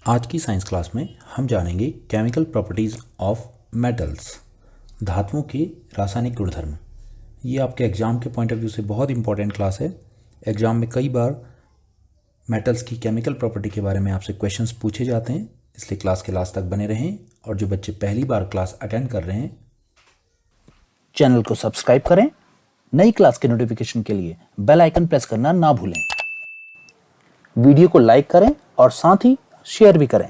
आज की science class में हम जानेंगे केमिकल प्रॉपर्टीज़ ऑफ मेटल्स, धातुओं के रासायनिक गुणधर्म। ये आपके एग्ज़ाम के पॉइंट ऑफ व्यू से बहुत इंपॉर्टेंट क्लास है। एग्ज़ाम में कई बार मेटल्स की केमिकल प्रॉपर्टी के बारे में आपसे क्वेश्चंस पूछे जाते हैं, इसलिए क्लास के लास्ट तक बने रहें। और जो बच्चे पहली बार क्लास अटेंड कर रहे हैं, चैनल को सब्सक्राइब करें। नई क्लास के नोटिफिकेशन के लिए बेल आइकन प्रेस करना ना भूलें। वीडियो को लाइक करें और साथ ही शेयर भी करें।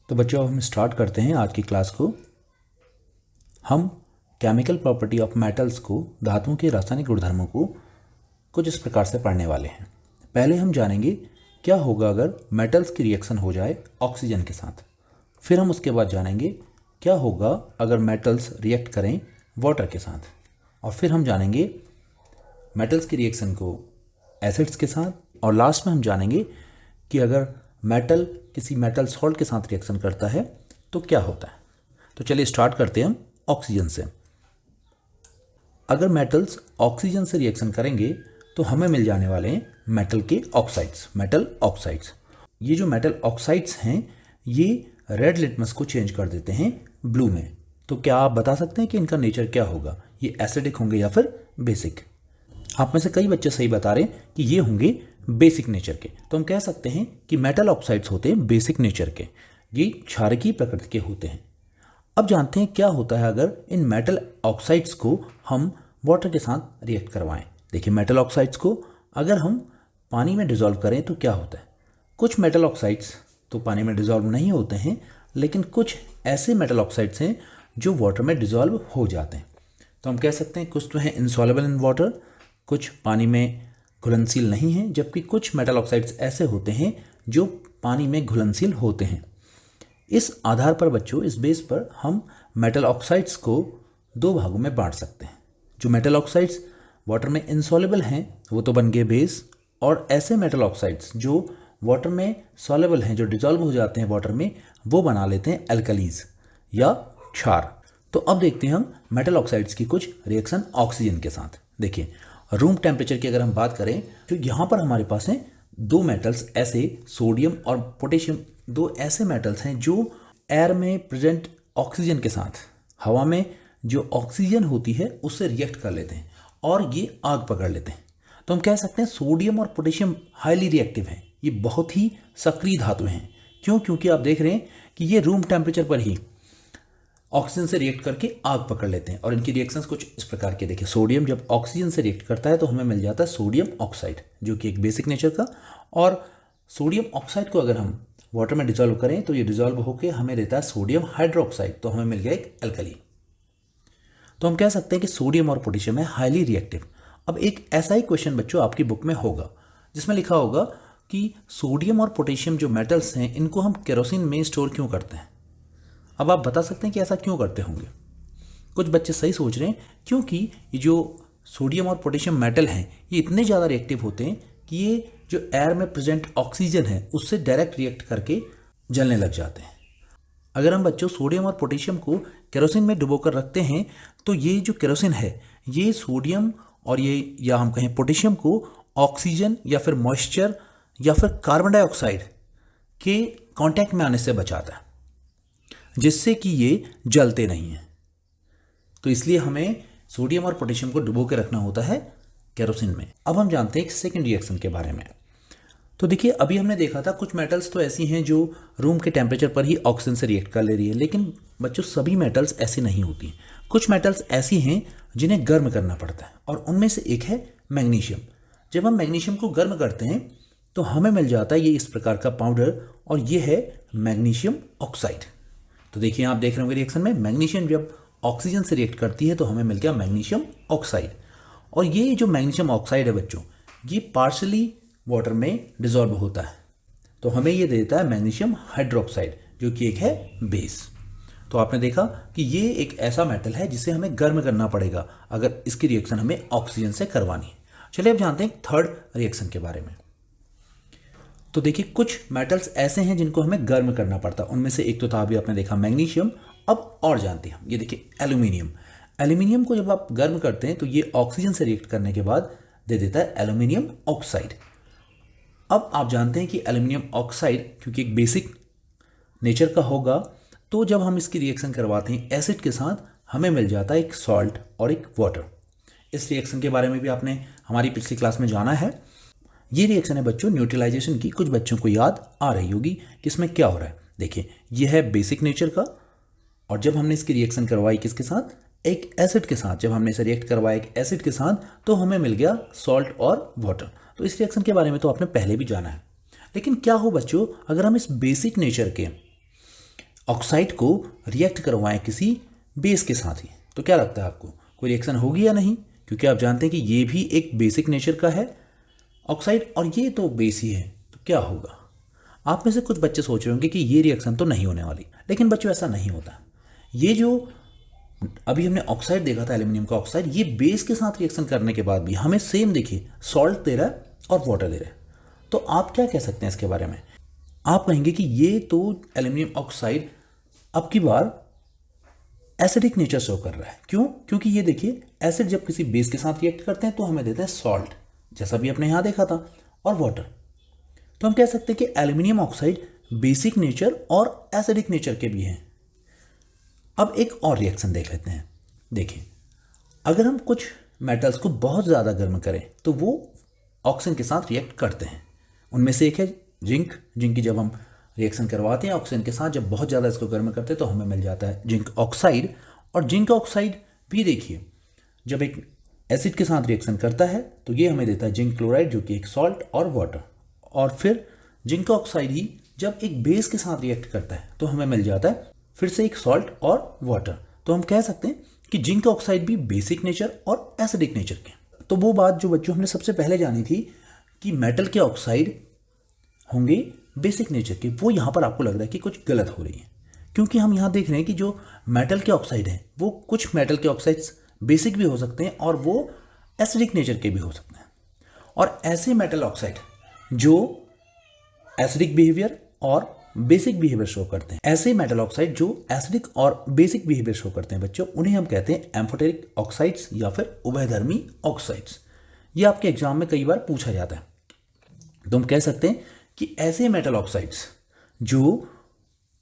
तो बच्चों हम स्टार्ट करते हैं आज की क्लास को। हम केमिकल प्रॉपर्टी ऑफ मेटल्स को, धातुओं के रासायनिक गुणधर्मों को कुछ इस प्रकार से पढ़ने वाले हैं। पहले हम जानेंगे क्या होगा अगर मेटल्स की रिएक्शन हो जाए ऑक्सीजन के साथ। फिर हम उसके बाद जानेंगे क्या होगा अगर मेटल्स रिएक्ट करें वाटर के साथ। और फिर हम जानेंगे मेटल्स की रिएक्शन को एसिड्स के साथ। और लास्ट में हम जानेंगे कि अगर मेटल किसी मेटल सॉल्ट के साथ रिएक्शन करता है तो क्या होता है। तो चलिए स्टार्ट करते हैं हम ऑक्सीजन से। अगर मेटल्स ऑक्सीजन से रिएक्शन करेंगे तो हमें मिल जाने वाले हैं मेटल के ऑक्साइड्स, मेटल ऑक्साइड्स। ये जो मेटल ऑक्साइड्स हैं ये रेड लिटमस को चेंज कर देते हैं ब्लू में। तो क्या आप बता सकते हैं कि इनका नेचर क्या होगा, ये एसिडिक होंगे या फिर बेसिक? आप में से कई बच्चे सही बता रहे हैं कि ये होंगे बेसिक नेचर के। तो हम कह सकते हैं कि मेटल ऑक्साइड्स होते हैं बेसिक नेचर के, ये क्षारकीय प्रकृति के होते हैं। अब जानते हैं क्या होता है अगर इन मेटल ऑक्साइड्स को हम वाटर के साथ रिएक्ट करवाएं। देखिए, मेटल ऑक्साइड्स को अगर हम पानी में डिसॉल्व करें तो क्या होता है। कुछ मेटल ऑक्साइड्स तो पानी में डिसॉल्व नहीं होते हैं, लेकिन कुछ ऐसे मेटल ऑक्साइड्स हैं जो वाटर में डिसॉल्व हो जाते हैं। तो हम कह सकते हैं कुछ तो हैं इनसॉल्युबल इन वाटर, कुछ पानी में घुलनशील नहीं हैं, जबकि कुछ मेटल ऑक्साइड्स ऐसे होते हैं जो पानी में घुलनशील होते हैं। इस आधार पर बच्चों, इस बेस पर हम मेटल ऑक्साइड्स को दो भागों में बांट सकते हैं। जो मेटल ऑक्साइड्स वाटर में इनसॉल्युबल हैं वो तो बन गए बेस, और ऐसे मेटल ऑक्साइड्स जो वाटर में सॉल्युबल हैं, जो डिसॉल्व हो जाते हैं वाटर में, वो बना लेते हैं एल्कलीज या क्षार। तो अब देखते हैं हम मेटल ऑक्साइड्स की कुछ रिएक्शन ऑक्सीजन के साथ। देखिए, रूम टेम्परेचर की अगर हम बात करें तो यहाँ पर हमारे पास हैं दो मेटल्स ऐसे, सोडियम और पोटेशियम, दो ऐसे मेटल्स हैं जो एयर में प्रेजेंट ऑक्सीजन के साथ, हवा में जो ऑक्सीजन होती है उससे रिएक्ट कर लेते हैं और ये आग पकड़ लेते हैं। तो हम कह सकते हैं सोडियम और पोटेशियम हाईली रिएक्टिव हैं, ये बहुत ही सक्रिय धातु हैं। क्यों? क्योंकि आप देख रहे हैं कि ये रूम टेम्परेचर पर ही ऑक्सीजन से रिएक्ट करके आग पकड़ लेते हैं। और इनकी रिएक्शंस कुछ इस प्रकार के, देखिए, सोडियम जब ऑक्सीजन से रिएक्ट करता है तो हमें मिल जाता है सोडियम ऑक्साइड, जो कि एक बेसिक नेचर का। और सोडियम ऑक्साइड को अगर हम वाटर में डिसॉल्व करें तो ये डिसॉल्व होकर हमें देता है सोडियम हाइड्रोक्साइड, तो हमें मिल गया एक एल्कली। तो हम कह सकते हैं कि सोडियम और पोटेशियम है हाईली रिएक्टिव। अब एक ऐसा ही क्वेश्चन बच्चों आपकी बुक में होगा जिसमें लिखा होगा कि सोडियम और पोटेशियम जो मेटल्स हैं इनको हम केरोसिन में स्टोर क्यों करते हैं। अब आप बता सकते हैं कि ऐसा क्यों करते होंगे। कुछ बच्चे सही सोच रहे हैं, क्योंकि ये जो सोडियम और पोटेशियम मेटल हैं ये इतने ज़्यादा रिएक्टिव होते हैं कि ये जो एयर में प्रेजेंट ऑक्सीजन है उससे डायरेक्ट रिएक्ट करके जलने लग जाते हैं। अगर हम बच्चों सोडियम और पोटेशियम को केरोसिन में डुबोकर रखते हैं तो ये जो केरोसिन है ये सोडियम और ये, या हम कहें पोटेशियम को, ऑक्सीजन या फिर मॉइस्चर या फिर कार्बन डाइऑक्साइड के कांटेक्ट में आने से बचाता है, जिससे कि ये जलते नहीं हैं। तो इसलिए हमें सोडियम और पोटेशियम को डुबो के रखना होता है केरोसिन में। अब हम जानते हैं एक सेकेंड रिएक्शन के बारे में। तो देखिए, अभी हमने देखा था कुछ मेटल्स तो ऐसी हैं जो रूम के टेम्परेचर पर ही ऑक्सीजन से रिएक्ट कर ले रही है, लेकिन बच्चों सभी मेटल्स ऐसी नहीं होती। कुछ मेटल्स ऐसी हैं जिन्हें गर्म करना पड़ता है, और उनमें से एक है मैग्नीशियम। जब हम मैग्नीशियम को गर्म करते हैं तो हमें मिल जाता है ये इस प्रकार का पाउडर, और ये है मैग्नीशियम ऑक्साइड। तो देखिए, आप देख रहे होंगे रिएक्शन में मैग्नीशियम जब ऑक्सीजन से रिएक्ट करती है तो हमें मिल गया मैग्नीशियम ऑक्साइड। और ये जो मैग्नीशियम ऑक्साइड है बच्चों, ये पार्शली वाटर में डिसॉल्व होता है, तो हमें ये देता है मैग्नीशियम हाइड्रोक्साइड, जो कि एक है बेस। तो आपने देखा कि ये एक ऐसा मेटल है जिसे हमें गर्म करना पड़ेगा अगर इसकी रिएक्शन हमें ऑक्सीजन से करवानी है। चलिए अब जानते हैं थर्ड रिएक्शन के बारे में। तो देखिए, कुछ मेटल्स ऐसे हैं जिनको हमें गर्म करना पड़ता है, उनमें से एक तो था अभी आपने देखा मैग्नीशियम। अब और जानते हैं हम, ये देखिए एल्यूमिनियम। एल्यूमिनियम को जब आप गर्म करते हैं तो ये ऑक्सीजन से रिएक्ट करने के बाद दे देता है एल्यूमिनियम ऑक्साइड। अब आप जानते हैं कि एल्युमिनियम ऑक्साइड क्योंकि एक बेसिक नेचर का होगा, तो जब हम इसकी रिएक्शन करवाते हैं एसिड के साथ, हमें मिल जाता है एक सॉल्ट और एक वाटर। इस रिएक्शन के बारे में भी आपने हमारी पिछली क्लास में जाना है। ये रिएक्शन है बच्चों न्यूट्रलाइजेशन की। कुछ बच्चों को याद आ रही होगी कि इसमें क्या हो रहा है। देखिए, यह है बेसिक नेचर का, और जब हमने इसकी रिएक्शन करवाई किसके साथ, एक एसिड के साथ, जब हमने इसे रिएक्ट करवाया एक एसिड के साथ, तो हमें मिल गया सॉल्ट और वाटर। तो इस रिएक्शन के बारे में तो आपने पहले भी जाना है। लेकिन क्या हो बच्चों अगर हम इस बेसिक नेचर के ऑक्साइड को रिएक्ट करवाएं किसी बेस के साथ ही, तो क्या लगता है आपको, कोई रिएक्शन होगी या नहीं? क्योंकि आप जानते हैं कि ये भी एक बेसिक नेचर का है ऑक्साइड और ये तो बेस ही है, तो क्या होगा? आप में से कुछ बच्चे सोच रहे होंगे कि ये रिएक्शन तो नहीं होने वाली, लेकिन बच्चों ऐसा नहीं होता। ये जो अभी हमने ऑक्साइड देखा था एल्यूमिनियम का ऑक्साइड, ये बेस के साथ रिएक्शन करने के बाद भी हमें सेम देखिए सॉल्ट दे रहा है और वाटर दे रहा है। तो आप क्या कह सकते हैं इसके बारे में? आप कहेंगे कि ये तो एल्यूमिनियम ऑक्साइड अब की बार एसिडिक नेचर शो कर रहा है। क्यों? क्योंकि ये देखिए एसिड जब किसी बेस के साथ रिएक्ट करते हैं तो हमें देते हैं सॉल्ट, जैसा भी आपने यहां देखा था, और वाटर। तो हम कह सकते हैं कि एल्यूमिनियम ऑक्साइड बेसिक नेचर और एसिडिक नेचर के भी हैं। अब एक और रिएक्शन देख लेते हैं। देखिए, अगर हम कुछ मेटल्स को बहुत ज़्यादा गर्म करें तो वो ऑक्सीजन के साथ रिएक्ट करते हैं। उनमें से एक है जिंक। जिंक की जब हम रिएक्शन करवाते हैं ऑक्सीजन के साथ, जब बहुत ज़्यादा इसको गर्म करते हैं तो हमें मिल जाता है जिंक ऑक्साइड। और जिंक ऑक्साइड भी देखिए जब एक एसिड के साथ रिएक्शन करता है तो ये हमें देता है जिंक क्लोराइड, जो कि एक सॉल्ट और वाटर। और फिर जिंक ऑक्साइड ही जब एक बेस के साथ रिएक्ट करता है तो हमें मिल जाता है फिर से एक सॉल्ट और वाटर। तो हम कह सकते हैं कि जिंक ऑक्साइड भी बेसिक नेचर और एसिडिक नेचर के। तो वो बात जो बच्चों हमने सबसे पहले जानी थी कि मेटल के ऑक्साइड होंगे बेसिक नेचर के, वो यहाँ पर आपको लग रहा है कि कुछ गलत हो रही है। क्योंकि हम यहाँ देख रहे हैं कि जो मेटल के ऑक्साइड हैं वो कुछ मेटल के ऑक्साइड्स बेसिक भी हो सकते हैं और वो एसिडिक नेचर के भी हो सकते हैं। और ऐसे मेटल ऑक्साइड जो एसिडिक बिहेवियर और बेसिक बिहेवियर शो करते हैं, ऐसे मेटल ऑक्साइड जो एसिडिक और बेसिक बिहेवियर शो करते हैं बच्चों, उन्हें हम कहते हैं एम्फोटेरिक ऑक्साइड्स या फिर उभयधर्मी ऑक्साइड्स। ये आपके एग्जाम में कई बार पूछा जाता है। तो हम कह सकते हैं कि ऐसे मेटल ऑक्साइड्स जो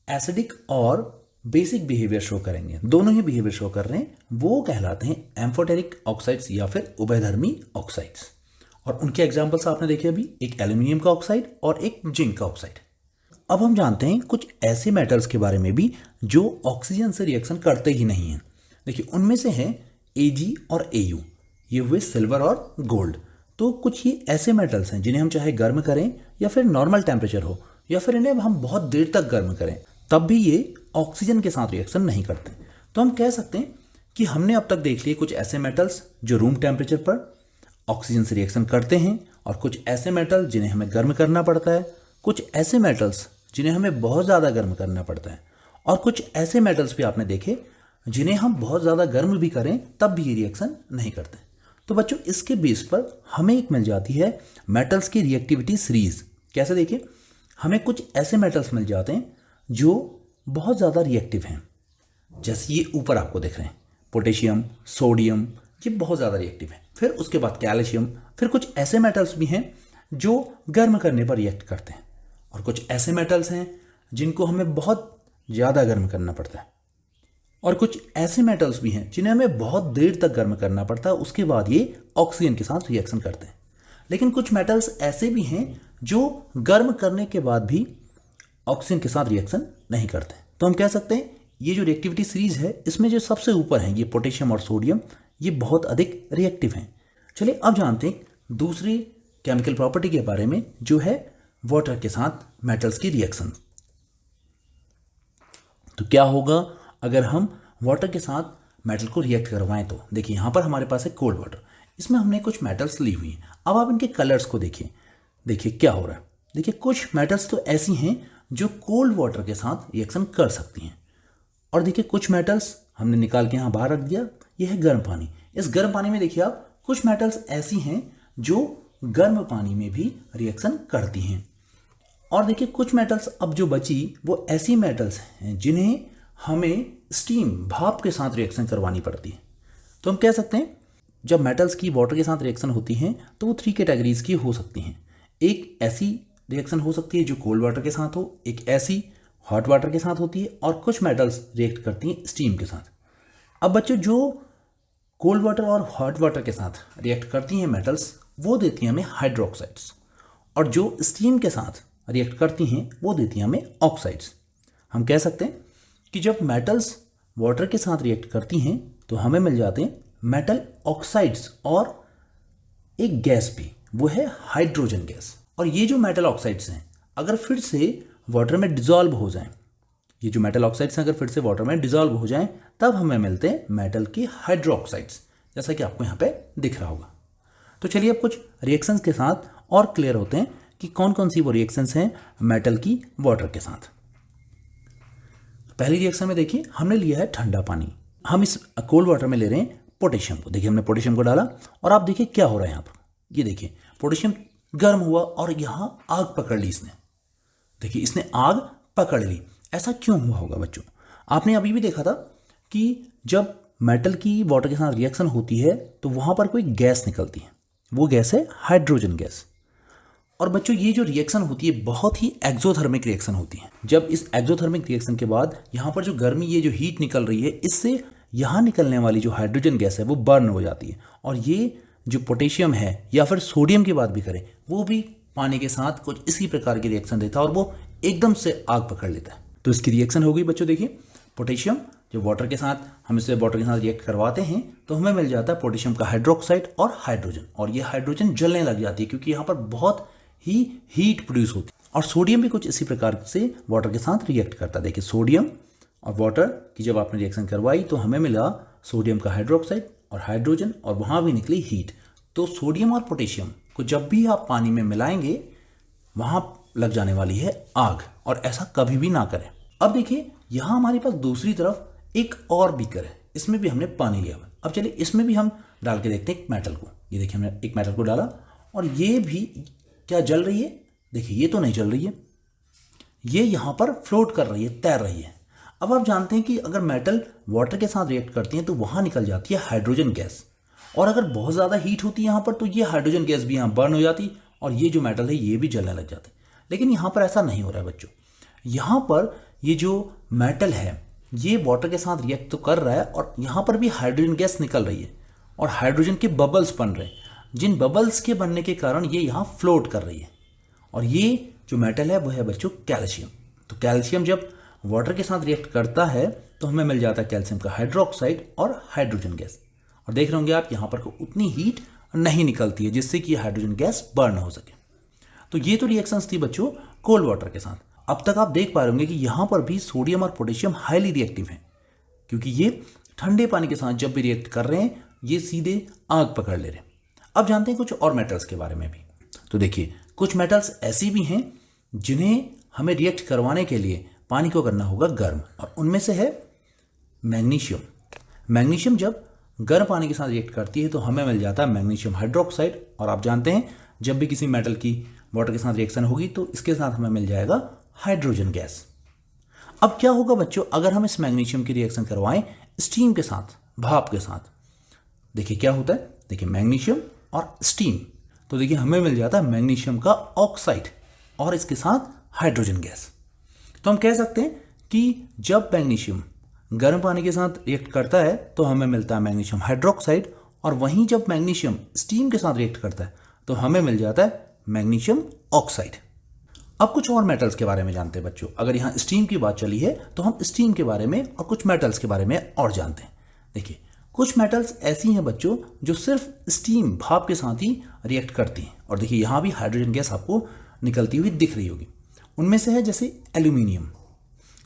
एसिडिक और बेसिक बिहेवियर शो करेंगे, दोनों ही बिहेवियर शो कर रहे हैं, वो कहलाते हैं एम्फोटेरिक ऑक्साइड्स या फिर उभयधर्मी ऑक्साइड्स। और उनके एग्जाम्पल्स आपने देखे अभी, एक एल्यूमिनियम का ऑक्साइड और एक जिंक का ऑक्साइड। अब हम जानते हैं कुछ ऐसे मेटल्स के बारे में भी जो ऑक्सीजन से रिएक्शन करते ही नहीं हैं। देखिए, उनमें से हैं Ag और Au, ये हुए सिल्वर और गोल्ड। तो कुछ ही ऐसे मेटल्स हैं जिन्हें हम चाहे गर्म करें या फिर नॉर्मल टेम्परेचर हो या फिर इन्हें हम बहुत देर तक गर्म करें, तब भी ये ऑक्सीजन के साथ रिएक्शन नहीं करते। तो हम कह सकते हैं कि हमने अब तक देख लिए कुछ ऐसे मेटल्स जो रूम टेम्परेचर पर ऑक्सीजन से रिएक्शन करते हैं, और कुछ ऐसे मेटल जिन्हें हमें गर्म करना पड़ता है, कुछ ऐसे मेटल्स जिन्हें हमें बहुत ज़्यादा गर्म करना पड़ता है, और कुछ ऐसे मेटल्स भी आपने देखे जिन्हें हम बहुत ज़्यादा गर्म भी करें तब भी ये रिएक्शन नहीं करते। तो बच्चों, इसके बेस पर हमें एक मिल जाती है मेटल्स की रिएक्टिविटी सीरीज। कैसे? देखिए, हमें कुछ ऐसे मेटल्स मिल जाते हैं जो बहुत ज़्यादा रिएक्टिव हैं, जैसे ये ऊपर आपको दिख रहे हैं, पोटेशियम, सोडियम, ये बहुत ज़्यादा रिएक्टिव हैं। फिर उसके बाद कैल्शियम। फिर कुछ ऐसे मेटल्स भी हैं जो गर्म करने पर रिएक्ट करते हैं, और कुछ ऐसे मेटल्स हैं जिनको हमें बहुत ज़्यादा गर्म करना पड़ता है, और कुछ ऐसे मेटल्स भी हैं जिन्हें हमें बहुत देर तक गर्म करना पड़ता है, उसके बाद ये ऑक्सीजन के साथ रिएक्शन करते हैं। लेकिन कुछ मेटल्स ऐसे भी हैं जो गर्म करने के बाद भी ऑक्सीजन के साथ रिएक्शन नहीं करते। तो हम कह सकते हैं ये जो रिएक्टिविटी सीरीज है, इसमें जो सबसे ऊपर हैं ये पोटेशियम और सोडियम, ये बहुत अधिक रिएक्टिव हैं। चलिए अब जानते हैं दूसरी केमिकल प्रॉपर्टी के बारे में, जो है वाटर के साथ मेटल्स की रिएक्शन। तो क्या होगा अगर हम वाटर के साथ मेटल को रिएक्ट करवाएं? तो देखिए, यहाँ पर हमारे पास है कोल्ड वाटर, इसमें हमने कुछ मेटल्स ली हुई हैं। अब आप इनके कलर्स को देखिए, देखिए क्या हो रहा है। देखिए, कुछ मेटल्स तो ऐसी हैं जो कोल्ड वाटर के साथ रिएक्शन कर सकती हैं, और देखिए कुछ मेटल्स हमने निकाल के यहाँ बाहर रख दिया, ये है गर्म पानी। इस गर्म पानी में देखिए आप, कुछ मेटल्स ऐसी हैं जो गर्म पानी में भी रिएक्शन करती हैं। और देखिए कुछ मेटल्स अब जो बची वो ऐसी मेटल्स हैं जिन्हें हमें स्टीम, भाप के साथ रिएक्शन करवानी पड़ती है। तो हम कह सकते हैं जब मेटल्स की वाटर के साथ रिएक्शन होती हैं तो वो 3 कैटेगरीज की हो सकती हैं। एक ऐसी रिएक्शन हो सकती है जो कोल्ड वाटर के साथ हो, एक ऐसी हॉट वाटर के साथ होती है, और कुछ मेटल्स रिएक्ट करती हैं स्टीम के साथ। अब बच्चों जो कोल्ड वाटर और हॉट वाटर के साथ रिएक्ट करती हैं मेटल्स, वो देती हैं हमें हाइड्रोक्साइड्स, और जो स्टीम के साथ रिएक्ट करती हैं वो देती हैं हमें ऑक्साइड्स। हम कह सकते हैं कि जब मेटल्स वाटर के साथ रिएक्ट करती हैं तो हमें मिल जाते हैं मेटल ऑक्साइड्स और एक गैस भी, वो है हाइड्रोजन गैस। और ये जो मेटल ऑक्साइड्स हैं अगर फिर से वाटर में डिजॉल्व हो जाएं, ये जो मेटल ऑक्साइड्स हैं अगर फिर से वाटर में डिजॉल्व हो जाएं, तब हमें मिलते हैं मेटल के हाइड्रोक्साइड्स, जैसा कि आपको यहाँ पे दिख रहा होगा। तो चलिए अब कुछ रिएक्शंस के साथ और क्लियर होते हैं कि कौन कौन सी वो रिएक्शंस हैं मेटल की वाटर के साथ। पहली रिएक्शन में देखिए हमने लिया है ठंडा पानी, हम इस कोल्ड वाटर में ले रहे हैं पोटेशियम को। देखिए हमने पोटेशियम को डाला और आप देखिए क्या हो रहा है यहाँ पर, ये देखिए पोटेशियम गर्म हुआ और यहाँ आग पकड़ ली इसने। देखिए इसने आग पकड़ ली। ऐसा क्यों हुआ होगा बच्चों? आपने अभी भी देखा था कि जब मेटल की वाटर के साथ रिएक्शन होती है तो वहाँ पर कोई गैस निकलती है, वो गैस है हाइड्रोजन गैस। और बच्चों ये जो रिएक्शन होती है बहुत ही एक्सोथर्मिक रिएक्शन होती है। जब इस एक्सोथर्मिक रिएक्शन के बाद यहाँ पर जो गर्मी, ये जो हीट निकल रही है, इससे यहाँ निकलने वाली जो हाइड्रोजन गैस है वो बर्न हो जाती है, और ये जो पोटेशियम है या फिर सोडियम की बात भी करें, वो भी पानी के साथ कुछ इसी प्रकार की रिएक्शन देता है और वो एकदम से आग पकड़ लेता है। तो इसकी रिएक्शन हो गई बच्चों। देखिए पोटेशियम जो वाटर के साथ, हम इसे वाटर के साथ रिएक्ट करवाते हैं तो हमें मिल जाता है पोटेशियम का हाइड्रोक्साइड और हाइड्रोजन, और ये हाइड्रोजन जलने लग जाती है क्योंकि यहाँ पर बहुत ही हीट प्रोड्यूस होती है। और सोडियम भी कुछ इसी प्रकार से वाटर के साथ रिएक्ट करता है। देखिए सोडियम और वाटर की जब आपने रिएक्शन करवाई तो हमें मिला सोडियम का हाइड्रोक्साइड और हाइड्रोजन, और वहाँ भी निकली हीट। तो सोडियम और पोटेशियम को जब भी आप पानी में मिलाएंगे वहाँ लग जाने वाली है आग, और ऐसा कभी भी ना करें। अब देखिए यहाँ हमारे पास दूसरी तरफ एक और बीकर है, इसमें भी हमने पानी लिया हुआ। अब चलिए इसमें भी हम डाल के देखते हैं एक मेटल को। ये देखिए हमने एक मेटल को डाला और ये भी क्या जल रही है? देखिए ये तो नहीं जल रही है, ये यहाँ पर फ्लोट कर रही है, तैर रही है। अब आप जानते हैं कि अगर मेटल वाटर के साथ रिएक्ट करती है तो वहाँ निकल जाती है हाइड्रोजन गैस, और अगर बहुत ज़्यादा हीट होती है यहाँ पर तो ये हाइड्रोजन गैस भी यहाँ बर्न हो जाती और ये जो मेटल है ये भी जलने लग जाते। लेकिन यहाँ पर ऐसा नहीं हो रहा है बच्चों। यहाँ पर ये जो मेटल है ये वाटर के साथ रिएक्ट तो कर रहा है और यहाँ पर भी हाइड्रोजन गैस निकल रही है और हाइड्रोजन के बबल्स बन रहे हैं, जिन बबल्स के बनने के कारण ये यहाँ फ्लोट कर रही है। और ये जो मेटल है वो है बच्चों कैल्शियम। तो कैल्शियम जब वाटर के साथ रिएक्ट करता है तो हमें मिल जाता है कैल्शियम का हाइड्रोक्साइड और हाइड्रोजन गैस। और देख रहे होंगे आप यहाँ पर उतनी हीट नहीं निकलती है जिससे कि हाइड्रोजन गैस बर्न हो सके। तो ये तो रिएक्शंस थी बच्चों कोल्ड वाटर के साथ। अब तक आप देख पा रहे होंगे कि यहाँ पर भी सोडियम और पोटेशियम हाईली रिएक्टिव हैं, क्योंकि ये ठंडे पानी के साथ जब भी रिएक्ट कर रहे हैं ये सीधे आग पकड़ ले रहे हैं। अब जानते हैं कुछ और मेटल्स के बारे में भी। तो देखिए कुछ मेटल्स ऐसी भी हैं जिन्हें हमें रिएक्ट करवाने के लिए पानी को करना होगा गर्म, और उनमें से है मैग्नीशियम। मैग्नीशियम जब गर्म पानी के साथ रिएक्ट करती है तो हमें मिल जाता है मैग्नीशियम हाइड्रोक्साइड, और आप जानते हैं जब भी किसी मेटल की वाटर के साथ रिएक्शन होगी तो इसके साथ हमें मिल जाएगा हाइड्रोजन गैस। अब क्या होगा बच्चों अगर हम इस मैग्नीशियम की रिएक्शन करवाएं स्टीम के साथ, भाप के साथ? देखिए क्या होता है, देखिए मैग्नीशियम और स्टीम, तो देखिए हमें मिल जाता है मैग्नीशियम का ऑक्साइड और इसके साथ हाइड्रोजन गैस। तो हम कह सकते हैं कि जब मैग्नीशियम गर्म पानी के साथ रिएक्ट करता है तो हमें मिलता है मैग्नीशियम हाइड्रोक्साइड, और वहीं जब मैग्नीशियम स्टीम के साथ रिएक्ट करता है तो हमें मिल जाता है मैग्नीशियम ऑक्साइड। अब कुछ और मेटल्स के बारे में जानते हैं बच्चों। अगर यहाँ स्टीम की बात चली है तो हम स्टीम के बारे में और कुछ मेटल्स के बारे में और जानते हैं। देखिए कुछ मेटल्स ऐसी हैं बच्चों जो सिर्फ स्टीम, भाप के साथ ही रिएक्ट करती हैं, और देखिए यहाँ भी हाइड्रोजन गैस आपको निकलती हुई दिख रही होगी। उनमें से है जैसे एल्यूमिनियम।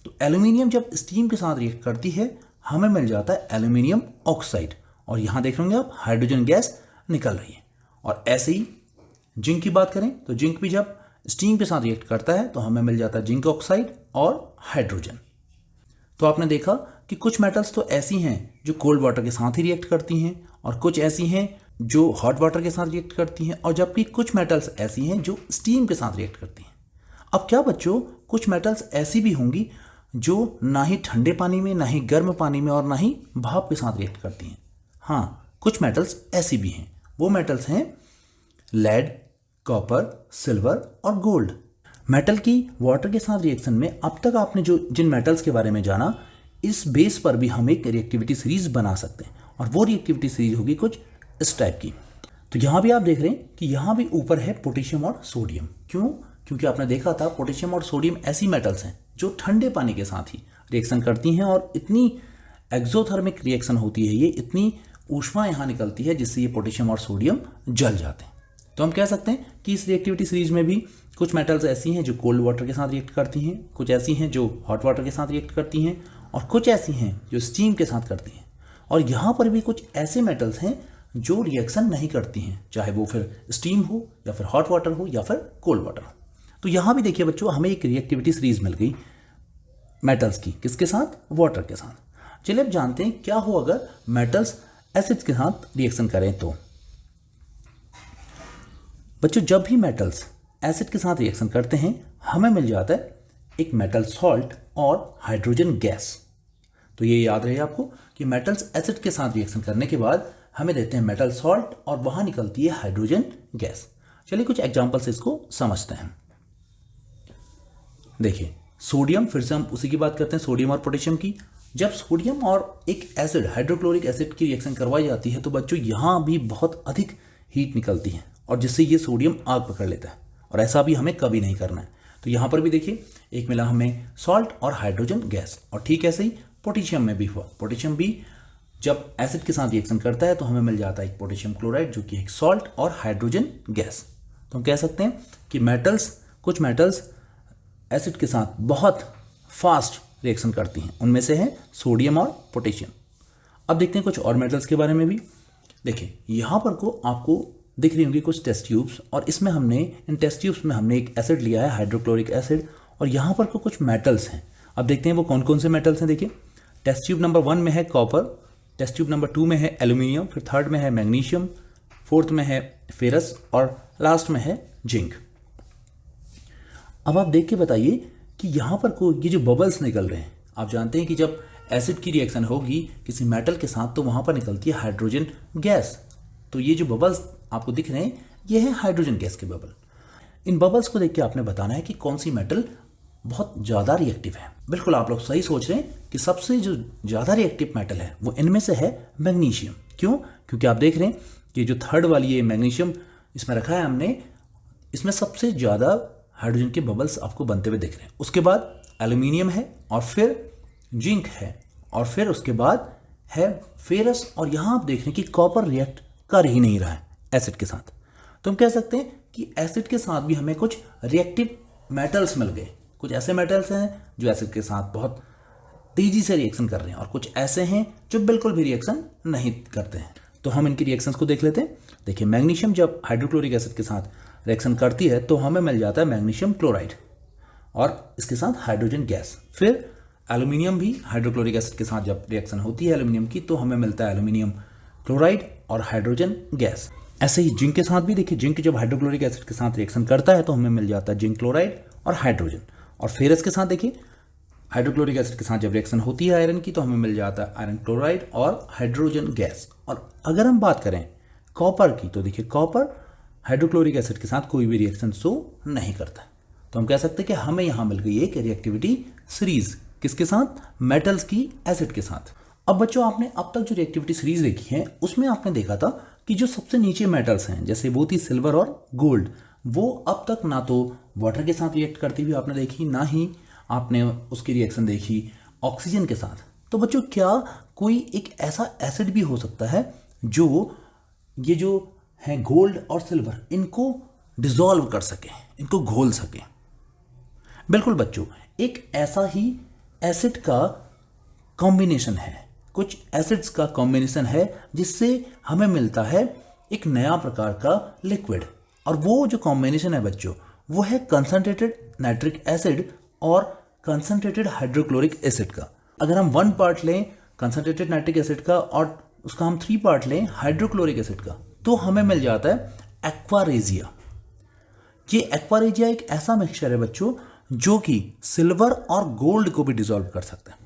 तो एल्यूमिनियम जब स्टीम के साथ रिएक्ट करती है हमें मिल जाता है एल्यूमिनियम ऑक्साइड, और यहाँ देख रहे होंगे आप हाइड्रोजन गैस निकल रही है। और ऐसे ही जिंक की बात करें तो जिंक भी जब स्टीम के साथ रिएक्ट करता है तो हमें मिल जाता है जिंक ऑक्साइड और हाइड्रोजन। तो आपने देखा कि कुछ मेटल्स तो ऐसी हैं जो कोल्ड वाटर के साथ ही रिएक्ट करती हैं, और कुछ ऐसी हैं जो हॉट वाटर के साथ रिएक्ट करती हैं, और जबकि कुछ मेटल्स ऐसी हैं जो स्टीम के साथ रिएक्ट करती हैं। अब क्या बच्चों कुछ मेटल्स ऐसी भी होंगी जो ना ही ठंडे पानी में, ना ही गर्म पानी में, और ना ही भाप के साथ रिएक्ट करती हैं। हाँ कुछ मेटल्स ऐसी भी हैं, वो मेटल्स हैं लेड, कॉपर, सिल्वर और गोल्ड। मेटल की वाटर के साथ रिएक्शन में अब तक आपने जो जिन मेटल्स के बारे में जाना, इस बेस पर भी हम एक रिएक्टिविटी सीरीज बना सकते हैं और वो रिएक्टिविटी सीरीज होगी कुछ इस टाइप की। तो यहाँ भी आप देख रहे हैं कि यहाँ भी ऊपर है पोटेशियम और सोडियम। क्यों? क्योंकि आपने देखा था पोटेशियम और सोडियम ऐसी मेटल्स हैं जो ठंडे पानी के साथ ही रिएक्शन करती हैं और इतनी एक्सोथर्मिक रिएक्शन होती है, ये इतनी ऊष्मा यहाँ निकलती है जिससे ये पोटेशियम और सोडियम जल जाते हैं। तो हम कह सकते हैं कि इस रिएक्टिविटी सीरीज में भी कुछ मेटल्स ऐसी हैं जो कोल्ड वाटर के साथ रिएक्ट करती हैं, कुछ ऐसी हैं जो हॉट वाटर के साथ रिएक्ट करती हैं और कुछ ऐसी हैं जो स्टीम के साथ करती हैं। और यहाँ पर भी कुछ ऐसे मेटल्स हैं जो रिएक्शन नहीं करती हैं, चाहे वो फिर स्टीम हो या फिर हॉट वाटर हो या फिर कोल्ड वाटर हो। तो यहाँ भी देखिए बच्चों, हमें एक रिएक्टिविटी सीरीज मिल गई मेटल्स की, किसके साथ? वाटर के साथ। चलिए अब जानते हैं क्या हो अगर मेटल्स एसिड्स के साथ रिएक्शन करें। तो बच्चों, जब भी मेटल्स एसिड के साथ रिएक्शन करते हैं हमें मिल जाता है एक मेटल सॉल्ट और हाइड्रोजन गैस। तो ये याद रहे आपको कि मेटल्स एसिड के साथ रिएक्शन करने के बाद हमें देते हैं मेटल सॉल्ट और वहां निकलती है हाइड्रोजन गैस। चलिए कुछ एग्जांपल से इसको समझते हैं। देखिए सोडियम, फिर से हम उसी की बात करते हैं, सोडियम और पोटेशियम की। जब सोडियम और एक एसिड हाइड्रोक्लोरिक एसिड की रिएक्शन करवाई जाती है तो बच्चों यहाँ भी बहुत अधिक हीट निकलती है और जिससे ये सोडियम आग पकड़ लेता है और ऐसा भी हमें कभी नहीं करना है। तो यहाँ पर भी देखिए एक मिला हमें सॉल्ट और हाइड्रोजन गैस, और ठीक ऐसे ही पोटेशियम में भी हुआ। पोटेशियम भी जब एसिड के साथ रिएक्शन करता है तो हमें मिल जाता है एक पोटेशियम क्लोराइड जो कि एक सॉल्ट और हाइड्रोजन गैस। तो हम कह सकते हैं कि कुछ मेटल्स एसिड के साथ बहुत फास्ट रिएक्शन करती हैं, उनमें से है सोडियम और पोटेशियम। अब देखते हैं कुछ और मेटल्स के बारे में भी। देखिए यहाँ पर आपको दिख रही होंगी कुछ टेस्ट ट्यूब्स, और इसमें इन टेस्ट ट्यूब्स में हमने एक एसिड लिया है हाइड्रोक्लोरिक एसिड, और यहाँ पर कुछ मेटल्स हैं। अब देखते हैं वो कौन कौन से मेटल्स हैं। देखिए टेस्ट ट्यूब नंबर 1 में है कॉपर, टेस्ट ट्यूब नंबर 2 में है एल्यूमिनियम, फिर थर्ड में है मैग्नीशियम, फोर्थ में है फेरस और लास्ट में है जिंक। अब आप देख के बताइए कि यहाँ पर ये जो बबल्स निकल रहे हैं, आप जानते हैं कि जब एसिड की रिएक्शन होगी किसी मेटल के साथ तो वहाँ पर निकलती है हाइड्रोजन गैस। तो ये जो बबल्स आपको दिख रहे हैं ये है हाइड्रोजन गैस के बबल। इन बबल्स को देख के आपने बताना है कि कौन सी मेटल बहुत ज़्यादा रिएक्टिव है। बिल्कुल आप लोग सही सोच रहे हैं कि सबसे जो ज़्यादा रिएक्टिव मेटल है वो इनमें से है मैग्नीशियम। क्यों? क्योंकि आप देख रहे हैं कि जो थर्ड वाली ये मैग्नीशियम इसमें रखा है हमने, इसमें सबसे ज़्यादा हाइड्रोजन के बबल्स आपको बनते हुए दिख रहे हैं। उसके बाद एल्यूमिनियम है और फिर जिंक है और फिर उसके बाद है फेरस, और यहाँ आप देख रहे हैं कि कॉपर रिएक्ट कर ही नहीं रहा है एसिड के साथ। तो हम कह सकते हैं कि एसिड के साथ भी हमें कुछ रिएक्टिव मेटल्स मिल गए। कुछ ऐसे मेटल्स हैं जो एसिड के साथ बहुत तेजी से रिएक्शन कर रहे हैं और कुछ ऐसे हैं जो बिल्कुल भी रिएक्शन नहीं करते हैं। तो हम इनकी रिएक्शंस को देख लेते हैं। देखिए मैग्नीशियम जब हाइड्रोक्लोरिक एसिड के साथ रिएक्शन करती है तो हमें मिल जाता है मैग्नीशियम क्लोराइड और इसके साथ हाइड्रोजन गैस। फिर एल्यूमिनियम भी हाइड्रोक्लोरिक एसिड के साथ जब रिएक्शन होती है एल्यूमिनियम की तो हमें मिलता है एल्यूमिनियम क्लोराइड और हाइड्रोजन गैस। ऐसे ही जिंक के साथ भी देखिए, जिंक जब हाइड्रोक्लोरिक एसिड के साथ रिएक्शन करता है तो हमें मिल जाता है जिंक क्लोराइड और हाइड्रोजन। और फेरस के साथ देखिए हाइड्रोक्लोरिक एसिड के साथ जब रिएक्शन होती है आयरन की तो हमें मिल जाता है आयरन क्लोराइड और हाइड्रोजन गैस। और अगर हम बात करें कॉपर की तो देखिए कॉपर हाइड्रोक्लोरिक एसिड के साथ कोई भी रिएक्शन शो नहीं करता। तो हम कह सकते हैं कि हमें यहाँ मिल गई एक रिएक्टिविटी सीरीज, किसके साथ? मेटल्स की एसिड के साथ। अब बच्चों आपने अब तक जो रिएक्टिविटी सीरीज देखी है उसमें आपने देखा था कि जो सबसे नीचे मेटल्स हैं जैसे वो थी सिल्वर और गोल्ड, वो अब तक ना तो वाटर के साथ रिएक्ट करती हुई आपने देखी, ना ही आपने उसकी रिएक्शन देखी ऑक्सीजन के साथ। तो बच्चों क्या कोई एक ऐसा एसिड भी हो सकता है जो ये जो है गोल्ड और सिल्वर इनको डिसॉल्व कर सके, इनको घोल सके? बिल्कुल बच्चों, एक ऐसा ही एसिड का कॉम्बिनेशन है, कुछ एसिड्स का कॉम्बिनेशन है जिससे हमें मिलता है एक नया प्रकार का लिक्विड। और वो जो कॉम्बिनेशन है बच्चों वो है कंसंट्रेटेड नाइट्रिक एसिड और कंसंट्रेटेड हाइड्रोक्लोरिक एसिड का। अगर हम 1 पार्ट लें कंसंट्रेटेड नाइट्रिक एसिड का और उसका हम 3 पार्ट लें हाइड्रोक्लोरिक एसिड का तो हमें मिल जाता है एक्वारेजिया। ये एक्वारेजिया एक ऐसा मिक्सचर है बच्चों जो कि सिल्वर और गोल्ड को भी डिसॉल्व कर सकता है।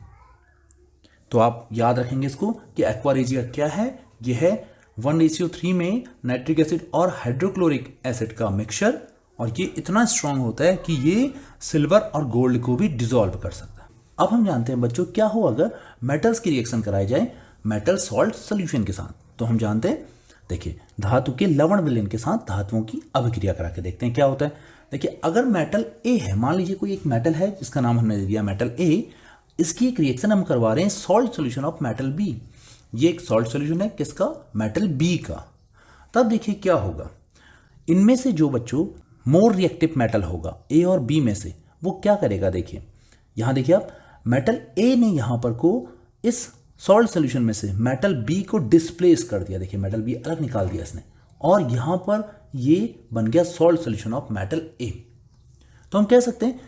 तो आप याद रखेंगे इसको कि एक्वारेजिया क्या है? यह है 1:3 में नाइट्रिक एसिड और हाइड्रोक्लोरिक एसिड का मिक्सचर, और ये इतना स्ट्रांग होता है कि ये सिल्वर और गोल्ड को भी डिसॉल्व कर सकता है। अब हम जानते हैं बच्चों क्या हो अगर मेटल्स की रिएक्शन कराई जाए मेटल सॉल्ट सोल्यूशन के साथ। तो हम जानते हैं, देखिए धातु के लवण विलयन के साथ धातुओं की अभिक्रिया करा के देखते हैं क्या होता है। देखिए अगर मेटल ए है, मान लीजिए कोई एक मेटल है जिसका नाम हमने दे दिया मेटल ए, इसकी एक रिएक्शन हम करवा रहे हैं salt solution of metal B. ये एक सॉल्ट सोल्यूशन है किसका? मेटल बी का। तब देखिए क्या होगा, इनमें से जो बच्चों मोर रिएक्टिव मेटल होगा ए और बी में से, वो क्या करेगा। देखिए यहां देखिए आप, मेटल ए ने यहां पर को इस सॉल्ट सोल्यूशन में से मेटल बी को डिस्प्लेस कर दिया। देखिए मेटल बी अलग निकाल दिया इसने, और यहां पर ये बन गया सॉल्ट सोल्यूशन ऑफ मेटल ए। तो हम कह सकते हैं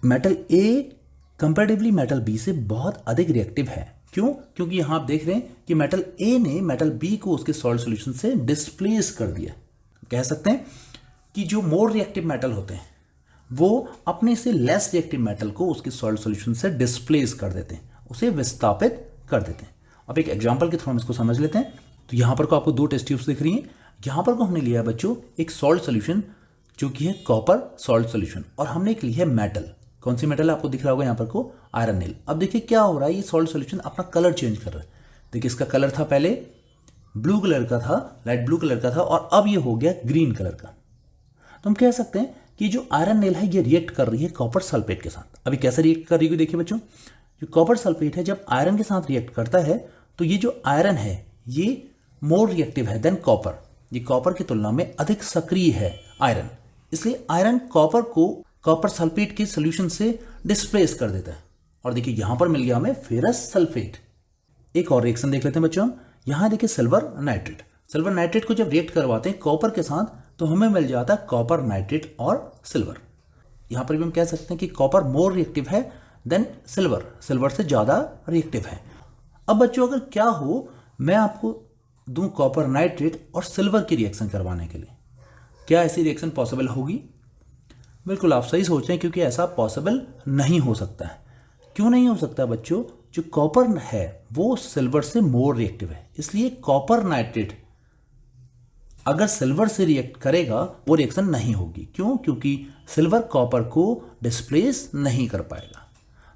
मेटल ए कंपैरेटिवली मेटल बी से बहुत अधिक रिएक्टिव है। क्यों? क्योंकि यहां आप देख रहे हैं कि मेटल ए ने मेटल बी को उसके सॉल्ट सोल्यूशन से डिस्प्लेस कर दिया। कह सकते हैं कि जो मोर रिएक्टिव मेटल होते हैं वो अपने से लेस रिएक्टिव मेटल को उसके सॉल्ट सोल्यूशन से डिस्प्लेस कर देते हैं, उसे विस्थापित कर देते हैं। अब एक एग्जांपल के थ्रू हम इसको समझ लेते हैं। तो यहां पर को आपको दो टेस्ट ट्यूब्स दिख रही हैं। यहां पर को हमने लिया है बच्चों एक सॉल्ट सोल्यूशन जो कि है कॉपर सॉल्ट सोल्यूशन, और हमने एक ली है मेटल। कौन सी मेटल है आपको दिख रहा होगा यहां पर को? आयरन नील। अब देखिए क्या हो रहा है, ये सॉल्ट सोल्यूशन अपना कलर चेंज कर रहा है। देखिए इसका कलर था पहले ब्लू कलर का था, लाइट ब्लू कलर का था, और अब ये हो गया ग्रीन कलर का। तो हम कह सकते हैं कि जो आयरन नेल है ये रिएक्ट कर रही है कॉपर सल्फेट के साथ। अभी कैसे रिएक्ट कर रही है देखिए बच्चों, जो कॉपर सल्फेट है जब आयरन के साथ रिएक्ट करता है तो ये जो आयरन है ये मोर रिएक्टिव है देन कॉपर। ये कॉपर की तुलना में अधिक सक्रिय है आयरन, इसलिए आयरन कॉपर को कॉपर सल्फेट के सोल्यूशन से डिस्प्लेस कर देता है। और देखिए यहां पर मिल गया हमें फेरस सल्फेट। एक और रिएक्शन देख लेते हैं बच्चों हम। यहां देखिए सिल्वर नाइट्रेट। सिल्वर नाइट्रेट को जब रिएक्ट करवाते हैं कॉपर के साथ तो हमें मिल जाता है कॉपर नाइट्रेट और सिल्वर। यहां पर भी हम कह सकते हैं कि कॉपर मोर रिएक्टिव है देन सिल्वर, सिल्वर से ज्यादा रिएक्टिव है। अब बच्चों अगर क्या हो, मैं आपको दूं कॉपर नाइट्रेट और सिल्वर की रिएक्शन करवाने के लिए, क्या ऐसी रिएक्शन पॉसिबल होगी? बिल्कुल आप सही सोच रहे हैं, क्योंकि ऐसा पॉसिबल नहीं हो सकता है। क्यों नहीं हो सकता बच्चों? जो कॉपर है वो सिल्वर से मोर रिएक्टिव है, इसलिए कॉपर नाइट्रेट अगर सिल्वर से रिएक्ट करेगा वो रिएक्शन नहीं होगी। क्यों? क्योंकि सिल्वर कॉपर को डिस्प्लेस नहीं कर पाएगा।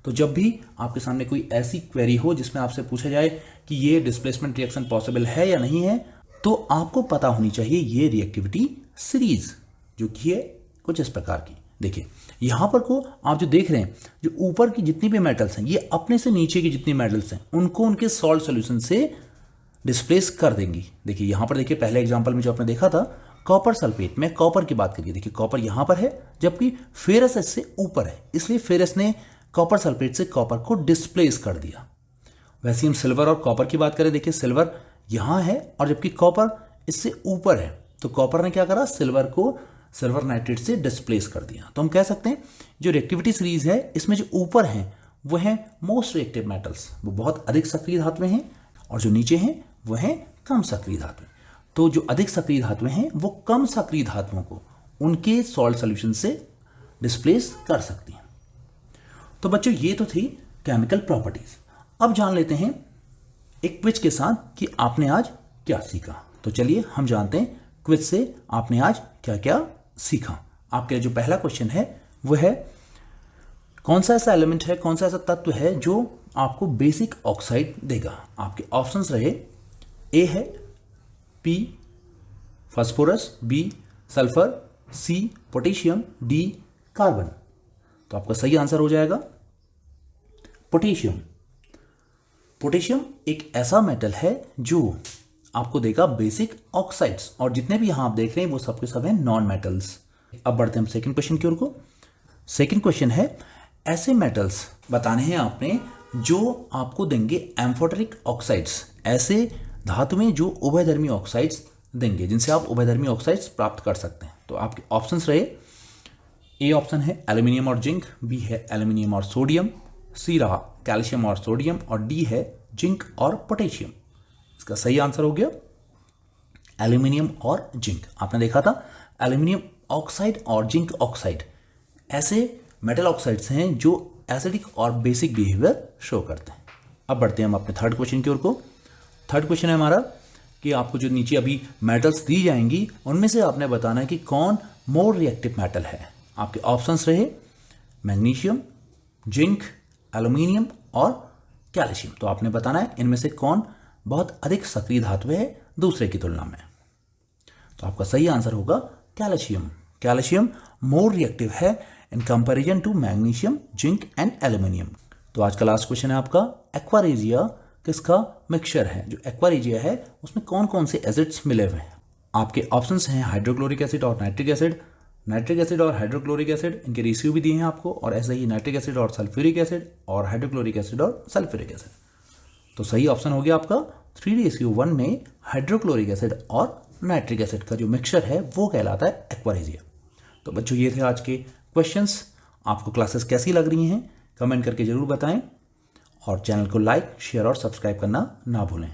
तो जब भी आपके सामने कोई ऐसी क्वेरी हो जिसमें आपसे पूछा जाए कि ये डिस्प्लेसमेंट रिएक्शन पॉसिबल है या नहीं है, तो आपको पता होनी चाहिए ये रिएक्टिविटी सीरीज जो कि है कुछ इस प्रकार की। देखिए यहां पर को आप जो देख रहे हैं, जो ऊपर की जितनी भी मेटल्स हैं ये अपने से नीचे की जितनी मेटल्स हैं उनको उनके सॉल्ट सोल्यूशन से डिस्प्लेस कर देंगी। देखिए यहां पर देखिए पहले एग्जांपल में जो आपने देखा था कॉपर सल्फेट में, कॉपर की बात करिए, देखिए कॉपर यहां पर है जबकि फेरस इससे ऊपर है, इसलिए फेरस ने कॉपर सल्फेट से कॉपर को डिस्प्लेस कर दिया। वैसे हम सिल्वर और कॉपर की बात करें, देखिए सिल्वर यहां है और जबकि कॉपर इससे ऊपर है, तो कॉपर ने क्या करा, सिल्वर को सिल्वर नाइट्रेट से डिस्प्लेस कर दिया। तो हम कह सकते हैं जो रिएक्टिविटी सीरीज है इसमें जो ऊपर हैं वो है मोस्ट रिएक्टिव मेटल्स, वो बहुत अधिक सक्रिय धातुएं हैं, और जो नीचे हैं वो हैं कम सक्रिय धातुएं। तो जो अधिक सक्रिय धातुएं हैं वो कम सक्रिय धातुओं को उनके सॉल्ट सोल्यूशन से डिस्प्लेस कर सकती हैं। तो बच्चों ये तो थी केमिकल प्रॉपर्टीज। अब जान लेते हैं एक क्विज के साथ कि आपने आज क्या सीखा। तो चलिए हम जानते हैं क्विज से आपने आज क्या क्या सीखा। आपके जो पहला क्वेश्चन है वो है कौन सा ऐसा एलिमेंट है, कौन सा ऐसा तत्व है जो आपको बेसिक ऑक्साइड देगा। आपके ऑप्शंस रहे, ए है P phosphorus, B sulphur, C potassium, D carbon. तो आपका सही आंसर हो जाएगा पोटेशियम। पोटेशियम एक ऐसा मेटल है जो आपको देगा बेसिक ऑक्साइड्स, और जितने भी यहां आप देख रहे हैं वो सबके सब हैं नॉन मेटल्स। अब बढ़ते हैं हम सेकंड क्वेश्चन की ओर को। सेकंड क्वेश्चन है ऐसे मेटल्स बताने हैं आपने जो आपको देंगे एम्फोटेरिक ऑक्साइड्स, ऐसे धातु में जो उभयधर्मी ऑक्साइड्स देंगे जिनसे आप उभयधर्मी ऑक्साइड्स प्राप्त कर सकते हैं। तो आपके ऑप्शंस रहे, ए ऑप्शन है एल्यूमिनियम और जिंक, बी है एल्यूमिनियम और सोडियम, सी रहा कैल्शियम और सोडियम, और डी है जिंक और पोटेशियम। इसका सही आंसर हो गया एल्यूमिनियम और जिंक। आपने देखा था एल्यूमिनियम ऑक्साइड और जिंक ऑक्साइड ऐसे मेटल ऑक्साइड्स हैं जो एसिडिक और बेसिक बिहेवियर शो करते हैं। अब बढ़ते हैं हम अपने थर्ड क्वेश्चन की ओर को। थर्ड क्वेश्चन है हमारा कि आपको जो नीचे अभी मेटल्स दी जाएंगी उनमें से आपने बताना है कि कौन मोर रिएक्टिव मेटल है। आपके ऑप्शंस रहे मैग्नीशियम, जिंक, एल्यूमिनियम और कैल्शियम। तो आपने बताना है इनमें से कौन बहुत अधिक सक्रिय धातु है दूसरे की तुलना में। तो आपका सही आंसर होगा कैल्शियम। कैल्शियम मोर रिएक्टिव है in comparison to magnesium, zinc and aluminium. तो आज का लास्ट क्वेश्चन है आपका, एक्वारेजिया किसका मिक्सचर है। जो एक्वारेजिया है उसमें कौन कौन से एसिड्स मिले हुए हैं। आपके ऑप्शंस हैं हाइड्रोक्लोरिक एसिड और नाइट्रिक एसिड। नाइट्रिक एसिड और हाइड्रोक्लोरिक एसिड इनके रेशियो भी दिए हैं आपको, और ऐसे ही नाइट्रिक एसिड और सल्फ्यूरिक एसिड और हाइड्रोक्लोरिक एसिड और सल्फ्यूरिक एसिड। तो सही ऑप्शन हो गया आपका 3:1 में हाइड्रोक्लोरिक एसिड और नाइट्रिक एसिड का जो मिक्सचर है वो कहलाता है एक्वारेजिया। तो बच्चों ये थे आज के क्वेश्चंस। आपको क्लासेस कैसी लग रही हैं कमेंट करके जरूर बताएं, और चैनल को लाइक, शेयर और सब्सक्राइब करना ना भूलें।